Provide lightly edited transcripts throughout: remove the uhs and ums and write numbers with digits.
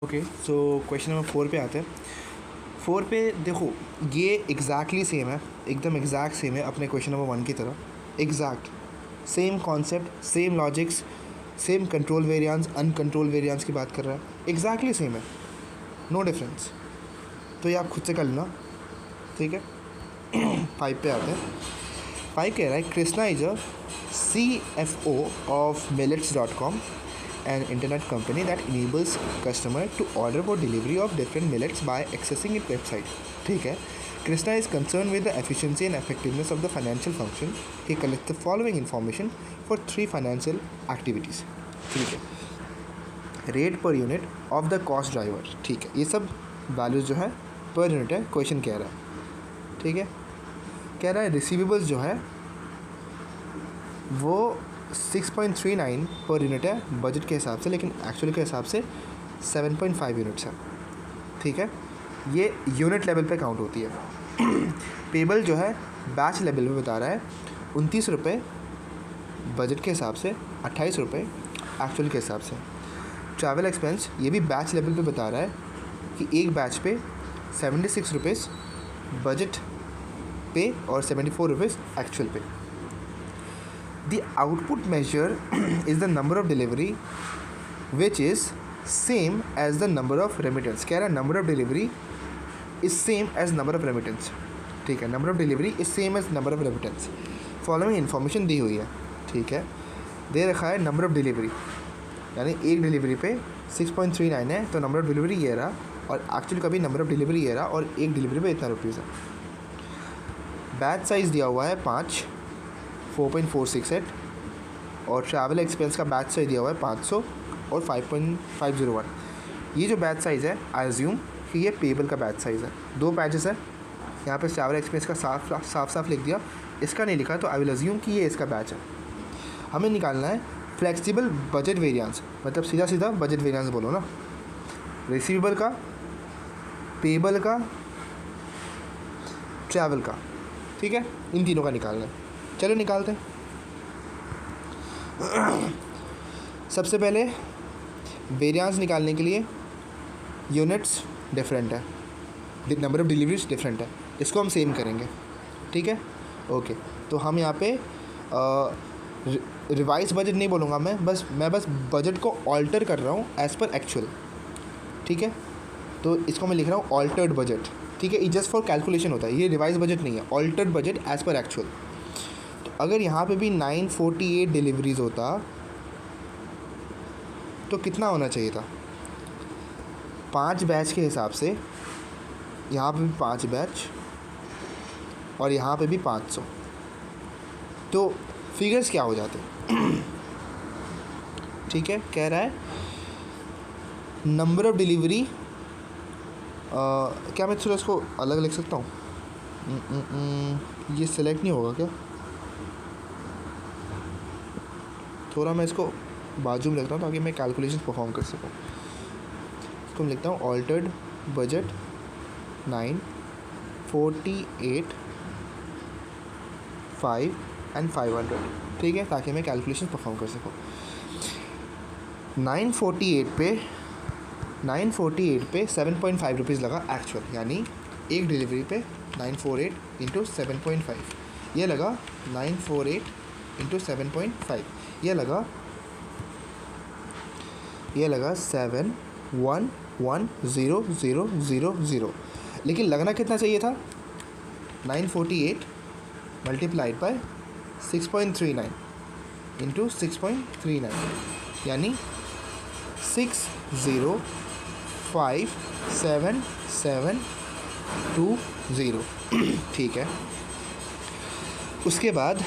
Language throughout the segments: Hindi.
ओके, सो क्वेश्चन नंबर 4 पे आते हैं। 4 पे देखो, ये एग्जैक्टली सेम है, एकदम एग्जैक्ट सेम है अपने क्वेश्चन नंबर 1 की तरह। Exact same concept, same logics, same control variance, uncontrol variance की बात कर रहा है, एग्जैक्टली सेम है, नो डिफरेंस। तो ये आप खुद से कर लेना, ठीक है। 5 पे आते हैं। 5 कह रहा है Krishna is a CFO of millets.com, an internet company that enables customer to order for delivery of different millets by accessing its website. ठीक है। Krishna is concerned with the efficiency and effectiveness of the financial function. He collects the following information for 3 financial activities. ठीक है। Rate per unit of the cost driver, ठीक है। ये सब वैल्यूज़ जो है पर यूनिट है, क्वेश्चन कह रहा है, ठीक है। कह रहा है रिसीवेबल्स जो है वो 6.39 पर यूनिट है बजट के हिसाब से, लेकिन एक्चुअल के हिसाब से 7.5 यूनिट्स है, ठीक है। ये यूनिट लेवल पे काउंट होती है। पेबल जो है बैच लेवल पे बता रहा है 29 रुपये बजट के हिसाब से, 28 रुपये एक्चुअल के हिसाब से। ट्रैवल एक्सपेंस ये भी बैच लेवल पे बता रहा है कि एक बैच पे 76 रुपीज़ बजट पे और 74 रुपीज़ एक्चुअल पे। The output measure is the number of delivery which is same as the number of remittance. कह रहा है number of delivery is same as number of remittance, ठीक है। number of delivery is same as number of remittance. Following information दी हुई है, ठीक है। दे रखा है number of delivery, यानी एक डिलीवरी पे 6.39 है, तो नंबर ऑफ़ डिलीवरी ये रहा, और एक्चुअली का भी नंबर ऑफ़ डिलीवरी ये रहा, और एक डिलीवरी पे इतना रुपीज़ है। बैच साइज़ दिया हुआ है 5, 4.468, और ट्रैवल एक्सपेंस का बैच साइज़ दिया हुआ है 500 और 5.501। ये जो बैच साइज़ है आई अज्यूम कि ये पेबल का बैच साइज़ है। 2 बैचेस है, यहाँ पे ट्रैवल एक्सपेंस का साफ लिख दिया, इसका नहीं लिखा, तो आई विल अज्यूम कि ये इसका बैच है। हमें निकालना है फ्लेक्सिबल बजट वेरिएंस, मतलब सीधा सीधा बजट वेरिएंस बोलो ना, रिसीवेबल का, पेबल का, ट्रैवल का, ठीक है। इन तीनों का निकालना है, चलो निकालते हैं। सबसे पहले वेरिएंस निकालने के लिए यूनिट्स डिफरेंट है, नंबर ऑफ़ डिलीवरीज डिफरेंट है, इसको हम सेम करेंगे, ठीक है। ओके, तो हम यहाँ पे रिवाइज बजट नहीं बोलूँगा मैं बस बजट को ऑल्टर कर रहा हूँ एज़ पर एक्चुअल, ठीक है। तो इसको मैं लिख रहा हूँ ऑल्टर्ड बजट, ठीक है। ये जस्ट फॉर कैलकुलेशन होता है, ये रिवाइज बजट नहीं है, altered budget as per actual. तो अगर यहाँ पे भी 948 डिलीवरीज होता तो कितना होना चाहिए था? 5 बैच के हिसाब से यहाँ पे भी 5 बैच और यहाँ पे भी 500, तो फिगर्स क्या हो जाते? ठीक है। कह रहा है नंबर ऑफ़ डिलीवरी, क्या मैं थोड़ा इसको अलग लिख सकता हूँ? ये सिलेक्ट नहीं होगा क्या? थोड़ा मैं इसको बाजू में लिखता हूँ ताकि मैं कैलकुलेशन परफॉर्म कर सकूँ। इसको मैं लिखता हूँ ऑल्टर्ड बजट 948 5 एंड 500, ठीक है, ताकि मैं कैलकुलेशन परफॉर्म कर सकूँ। 948 पे 7.5 रुपीज़ लगा एक्चुअल, यानी एक डिलीवरी पे 948 इंटू 7.5, ये लगा 948 इंटू 7.5, ये लगा 7110000। लेकिन लगना कितना चाहिए था? 948 मल्टीप्लाइड बाय 6.39 इंटू 6.39, यानी 6057720, ठीक है। उसके बाद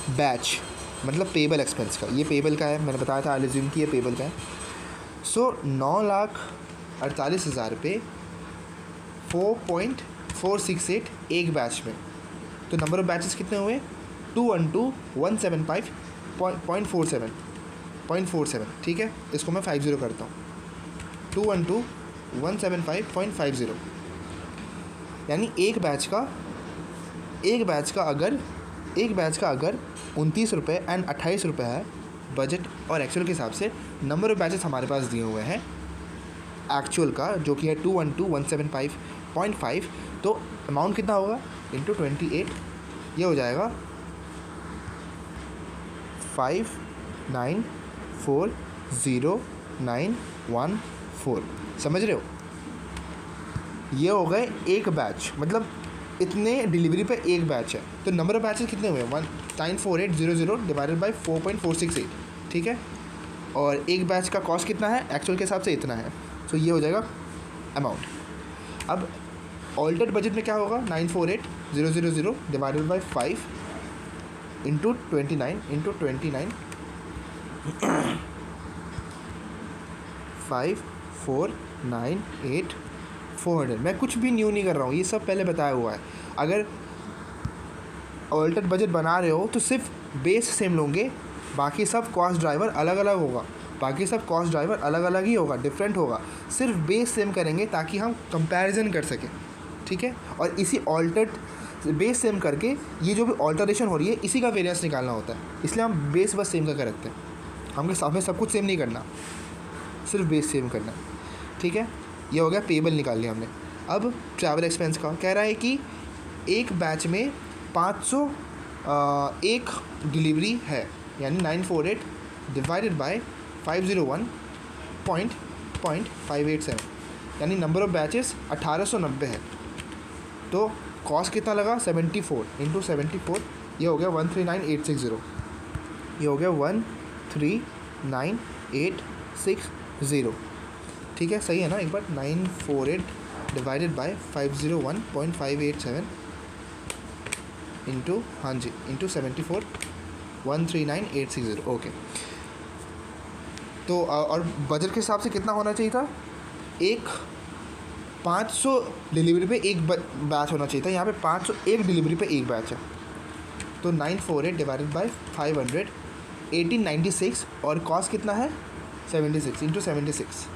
बैच मतलब पेबल एक्सपेंस का, ये पेबल का है, मैंने बताया था एलिज्यूम की ये पेबल का है। सो 9,48,000 पे 4.468 एक बैच में, तो नंबर ऑफ़ बैचेस कितने हुए? 212,175.47, ठीक है। इसको मैं 50 करता हूँ, 212,175.50, यानी एक बैच का अगर 29 रुपये एंड 28 रुपये है बजट और एक्चुअल के हिसाब से, नंबर ऑफ़ बैचेस हमारे पास दिए हुए हैं एक्चुअल का जो कि है 212,175.5, तो अमाउंट कितना होगा इंटू 28, ये हो जाएगा 5940,914। समझ रहे हो? ये हो गए एक बैच, मतलब इतने डिलीवरी पे एक बैच है, तो नंबर ऑफ बैचेस कितने हुए 194800 डिवाइडेड बाई 4.468, ठीक है। और एक बैच का कॉस्ट कितना है एक्चुअल के हिसाब से इतना है, तो ये हो जाएगा अमाउंट। अब ऑल्टर्ड बजट में क्या होगा 948000 डिवाइडेड बाई 5 इंटू 29 5498400। मैं कुछ भी न्यू नहीं कर रहा हूँ, ये सब पहले बताया हुआ है। अगर ऑल्टर्ड बजट बना रहे हो तो सिर्फ बेस सेम लोगे, बाकी सब कॉस्ट ड्राइवर अलग अलग होगा, बाकी सब कॉस्ट ड्राइवर अलग अलग ही होगा, डिफरेंट होगा। सिर्फ बेस सेम करेंगे ताकि हम कंपैरिजन कर सकें, ठीक है। और इसी ऑल्टर्ड बेस सेम करके ये जो भी ऑल्टरेशन हो रही है इसी का वेरिएंस निकालना होता है, इसलिए हम बेस बस सेम करके रखते हैं। हमें सब कुछ सेम नहीं करना, सिर्फ बेस सेम करना, ठीक है। ये हो गया पेबल निकाल लिया हमने। अब ट्रैवल एक्सपेंस का कह रहा है कि एक बैच में 500 एक डिलीवरी है, यानी 948 डिवाइडेड बाय 501.587, यानी नंबर ऑफ़ बैचेस 1890 है। तो कॉस्ट कितना लगा 74 इंटू 74, ये हो गया 139860, ये हो गया 139860, ठीक है। सही है ना? एक बार 948 डिवाइडेड बाय 501.587 इंटू, हाँ जी, इंटू 74, 139860, ओके। तो और बजट के हिसाब से कितना होना चाहिए था, एक 500 डिलीवरी पे एक बैच होना चाहिए था, यहाँ पे 501 डिलीवरी पे एक बैच है। तो 948 डिवाइडेड बाई 500 1896, और कॉस्ट कितना है 76 इंटू 76,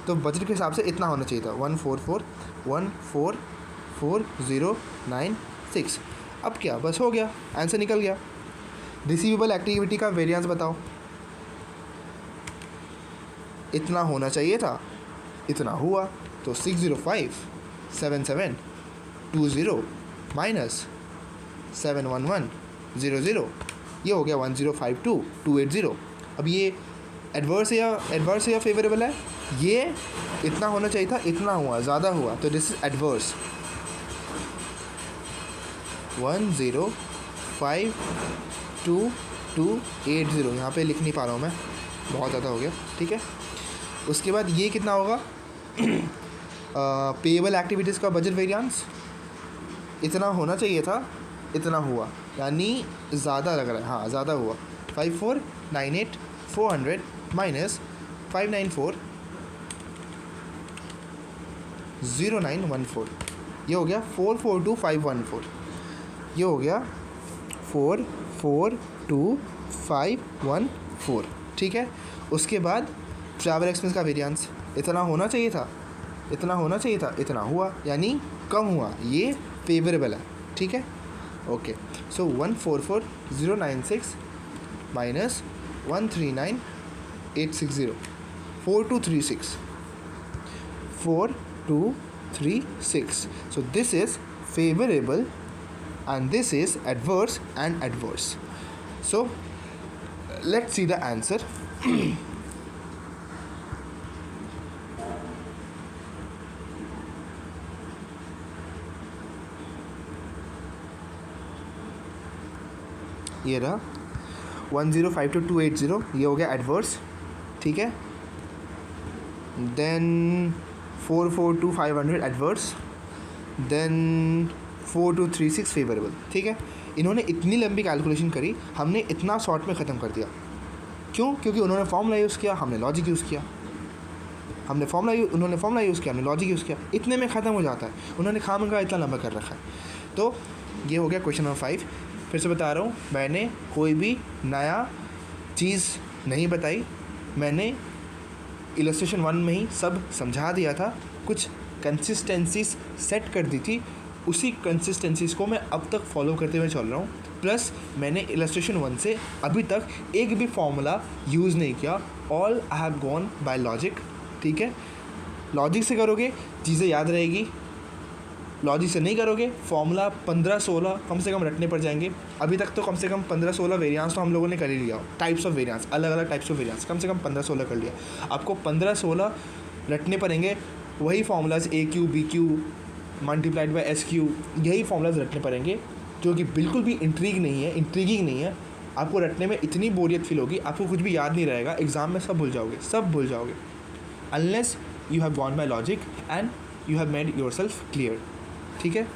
तो बजट के हिसाब से इतना होना चाहिए था 144,144,096। अब क्या, बस हो गया, आंसर निकल गया। रिसीवेबल एक्टिविटी का वेरिएंस बताओ, इतना होना चाहिए था, इतना हुआ, तो 605,7720 माइनस 711,00, ये हो गया 1052,280। अब ये एडवर्स या फेवरेबल है, ये इतना होना चाहिए था, इतना हुआ, ज़्यादा हुआ, तो दिस इज एडवर्स। 1052,280, यहाँ पे लिख नहीं पा रहा हूँ मैं, बहुत ज़्यादा हो गया, ठीक है। उसके बाद ये कितना होगा पेएबल एक्टिविटीज़ का बजट वेरिएंस, इतना होना चाहिए था, इतना हुआ, यानी ज़्यादा लग रहा है, हाँ ज़्यादा हुआ। 5498,400 माइनस 594,0914, ये हो गया 442,514, ये हो गया 442,514, ठीक है। उसके बाद ट्रैवल एक्सपेंस का वेरिएंस, इतना होना चाहिए था, इतना होना चाहिए था, इतना हुआ, यानी कम हुआ, ये फेवरेबल है, ठीक है। Okay, so 144,096 minus 139,860, 4236, 4236, so this is favorable and this is adverse and adverse. So let's see the answer. ये रहा 1052,280, ये हो गया एडवर्स, ठीक है। देन 442,500 एडवर्स, देन 4236 फेवरेबल, ठीक है। इन्होंने इतनी लंबी कैलकुलेशन करी, हमने इतना शॉर्ट में ख़त्म कर दिया। क्यों? क्योंकि उन्होंने फॉर्मूला यूज़ किया, हमने लॉजिक यूज़ किया, उन्होंने फॉर्मूला यूज़ किया, हमने लॉजिक यूज़ किया, इतने में ख़त्म हो जाता है। उन्होंने खामखा इतना लंबा कर रखा है। तो ये हो गया क्वेश्चन नंबर 5। फिर से बता रहा हूँ, मैंने कोई भी नया चीज़ नहीं बताई, मैंने इलस्ट्रेशन 1 में ही सब समझा दिया था, कुछ कंसिस्टेंसीज सेट कर दी थी, उसी कंसिस्टेंसीज को मैं अब तक फॉलो करते हुए चल रहा हूँ। प्लस मैंने इलस्ट्रेशन 1 से अभी तक एक भी फॉर्मूला यूज़ नहीं किया, all I have gone by logic, ठीक है। लॉजिक से करोगे चीज़ें याद रहेगी, लॉजिक से नहीं करोगे फॉर्मूला 15-16 कम से कम रटने पड़ जाएंगे। अभी तक तो कम से कम 15-16 वेरिएंस तो हम लोगों ने कर ही लिया, टाइप्स ऑफ वेरिएंस, अलग अलग टाइप्स ऑफ वेरिएंस कम से कम 15-16 कर लिया। आपको 15-16 रटने पड़ेंगे, वही formulas A Q B Q multiplied by S Q, यही फार्मूलाज रटने पड़ेंगे, जो कि बिल्कुल भी इंट्रिगिंग नहीं है। आपको रटने में इतनी बोरियत फील होगी, आपको कुछ भी याद नहीं रहेगा, एग्ज़ाम में सब भूल जाओगे unless you have gone by logic and you have made your self clear. ठीक है,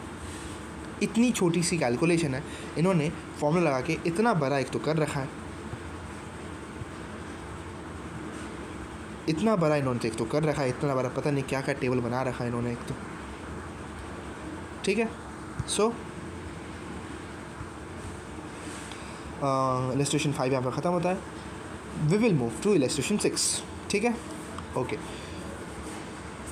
इतनी छोटी सी कैलकुलेशन है, इन्होंने फॉर्मूला लगा के इतना बड़ा एक तो कर रखा है, इतना बड़ा इन्होंने एक तो कर रखा है, इतना बड़ा पता नहीं क्या क्या टेबल बना रखा है इन्होंने एक तो। ठीक है, सो इलस्ट्रेशन 5 यहाँ पर ख़त्म होता है। We will move to illustration 6। ठीक है, ओके।